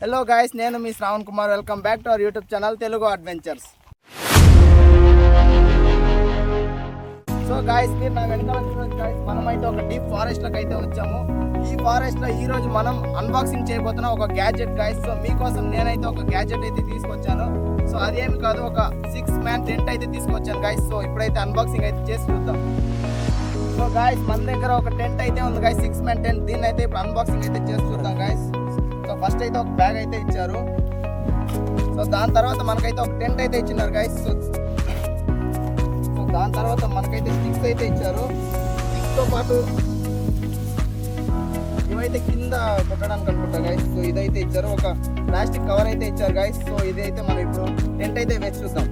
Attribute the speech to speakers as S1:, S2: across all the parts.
S1: Hello guys, నేను మీ Shravan Kumar. Welcome back to our YouTube channel Telugu adventures. So guys, మీరు నా వెనకాల చూడొచ్చు గాయస్, మనమైతే ఒక డీప్ ఫారెస్ట్లోకి అయితే వచ్చాము. ఈ ఫారెస్ట్లో ఈరోజు మనం అన్బాక్సింగ్ చేయబోతున్న ఒక గ్యాడ్జెట్ గాయస్. సో మీకోసం నేనైతే ఒక గ్యాడ్జెట్ అయితే తీసుకొచ్చాను. సో అదేమి కాదు, ఒక 6-man టెంట్ అయితే తీసుకొచ్చాను గాయస్. సో ఇప్పుడైతే అన్బాక్సింగ్ అయితే చేసి చూద్దాం. సో గాయస్, మన దగ్గర ఒక టెంట్ అయితే ఉంది గాయస్, 6-man టెంట్. దీన్ని అయితే ఇప్పుడు అన్బాక్సింగ్ అయితే చేసి చూద్దాం గాయస్. సో ఫస్ట్ అయితే ఒక బ్యాగ్ అయితే ఇచ్చారు. సో దాని తర్వాత మనకైతే ఒక టెంట్ అయితే ఇచ్చినారు గైస్. సో దాని తర్వాత మనకైతే స్టిక్స్ అయితే ఇచ్చారు. స్టిక్స్తో పాటు ఇవైతే కింద పెట్టడానికి అనుకుంటా గైస్. సో ఇదైతే ఇచ్చారు, ఒక ప్లాస్టిక్ కవర్ అయితే ఇచ్చారు గైస్. సో ఇదైతే మనం ఇప్పుడు టెంట్ అయితే వేసి చూద్దాం.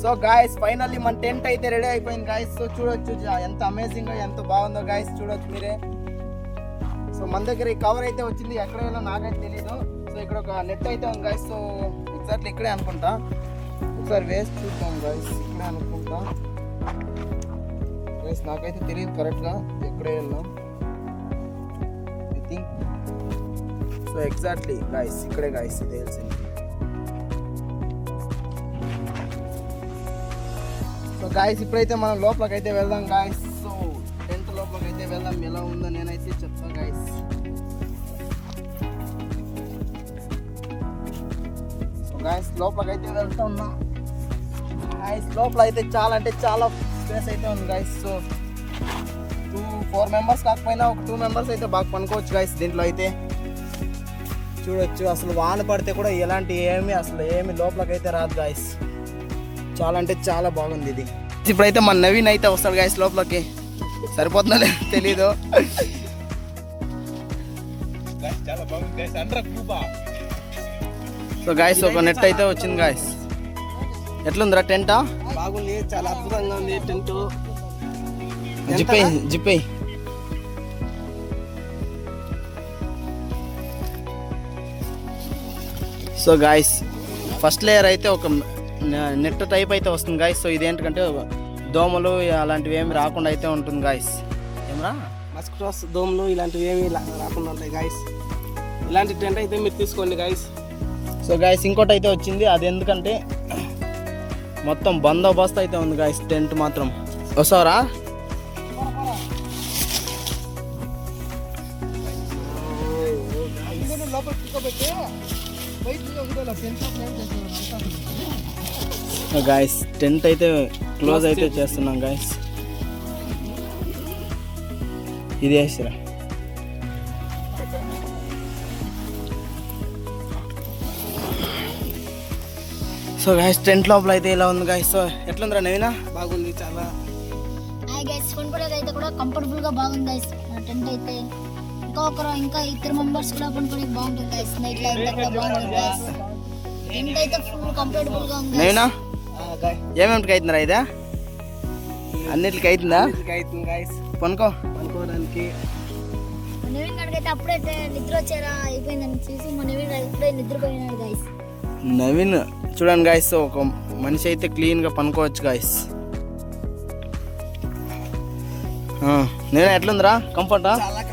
S1: సో గాయస్, ఫైనల్లీ మన టెంట్ అయితే రెడీ అయిపోయింది గాయస్. సో చూడొచ్చు ఎంత అమేజింగ్ గా ఎంత బాగుందో గాయస్, చూడొచ్చు మీరే. సో మన దగ్గర ఈ కవర్ అయితే వచ్చింది, ఎక్కడ వెళ్ళో నాకైతే తెలీదు. సో ఇక్కడ ఒక నెట్ అయితే ఉంది గాయస్. సో ఎగ్జాక్ట్లీ ఇక్కడే అనుకుంటా, ఒకసారి వేసి చూద్దాం గాయస్. ఇక్కడే అనుకుంటా గాయస్, నాకైతే తెలియదు కరెక్ట్గా ఎక్కడే వెళ్ళాం. I think so exactly guys ఇక్కడే గాయస్, ఇది తెలిసింది. సో గాయస్, ఇప్పుడైతే మనం లోపలికి అయితే వెళ్దాం గాయస్. సో టెంట్ లోపలికి అయితే వెళ్దాం, ఎలా ఉందో నేనైతే చెప్తాను గాయస్. సో గాయస్, లోపలికి అయితే వెళ్తున్నా గాయస్. లోపల అయితే చాలా అంటే చాలా స్పేస్ అయితే ఉంది గాయస్. సో 4 మెంబర్స్ కాకపోయినా ఒక 2 మెంబర్స్ అయితే బాగా పనుకోవచ్చు గాయస్ దీంట్లో అయితే. చూడొచ్చు, అసలు వాన పడితే కూడా ఎలాంటి అసలు ఏమి లోపలికి అయితే రాదు గాయస్. చాలా అంటే చాలా బాగుంది ఇది. ఇప్పుడైతే మన నవీన్ అయితే వస్తాడు గాయస్ లోపలికి. సరిపోతుందో తెలీదు. సో గాయస్, ఒక నెట్ అయితే వచ్చింది గాయస్. ఎట్లుందిరా టెంటా?
S2: బాగుంది, చాలా అద్భుతంగా ఉంది టెంట్.
S1: జిప్పై సో గాయస్, ఫస్ట్ లేయర్ అయితే ఒక నెట్ టైప్ అయితే వస్తుంది గాయస్. సో ఇదేంటంటే దోమలు అలాంటివి ఏమి రాకుండా అయితే ఉంటుంది గాయస్. ఏమరా
S2: మస్కిటోస్, దోమలు ఇలాంటివి ఏమి రాకుండా ఉంటాయి గాయస్. ఇలాంటి టెంట్ అయితే మీరు తీసుకోండి గాయస్.
S1: సో గాయస్, ఇంకోటి అయితే వచ్చింది. అది ఎందుకంటే మొత్తం బందోబస్తు అయితే ఉంది గాయస్ టెంట్ మాత్రం. వస్తావరా? గాయస్, టెంట్ అయితే క్లోజ్ అయితే చేస్తున్నాం గాయస్. ఇది వేసిరా. సో గాయస్, టెంట్ లోపల అయితే ఇలా ఉంది గాయస్. సో ఎట్లుందిరా నవీనా?
S2: బాగుంది చాలా.
S3: గైస్, పనుకోవడానికి అయితే కూడా కంఫర్టబుల్ గా బాగుంది గైస్. టెంట్ అయితే ఇంకా 2 మెంబర్స్ కూడా పనుకోవడానికి బాగుంటుంది గైస్. నైట్ లైట్ కూడా బాగుంటుంది గైస్. టెంట్ అయితే ఫుల్ కంఫర్టబుల్ గా ఉంది.
S1: నవీనా, ఏమేమిటికి అవుతుందిరా? ఇదా అన్నిటికి అవుతుందా?
S2: పనుకోవడానికి.
S3: నవీన్ గడికైతే అప్పుడైతే నిద్ర వచ్చారా అయిపోయిందని చూసి మన నవీన్ ఇప్పుడే నిద్రపోయినాడు గైస్.
S1: నవీన్ చూడండి గాయస్, ఒక మనిషి అయితే క్లీన్ గా పనుకోవచ్చు గాయస్. నేను ఎట్లుందిరా? కంఫర్టా?
S2: చాలా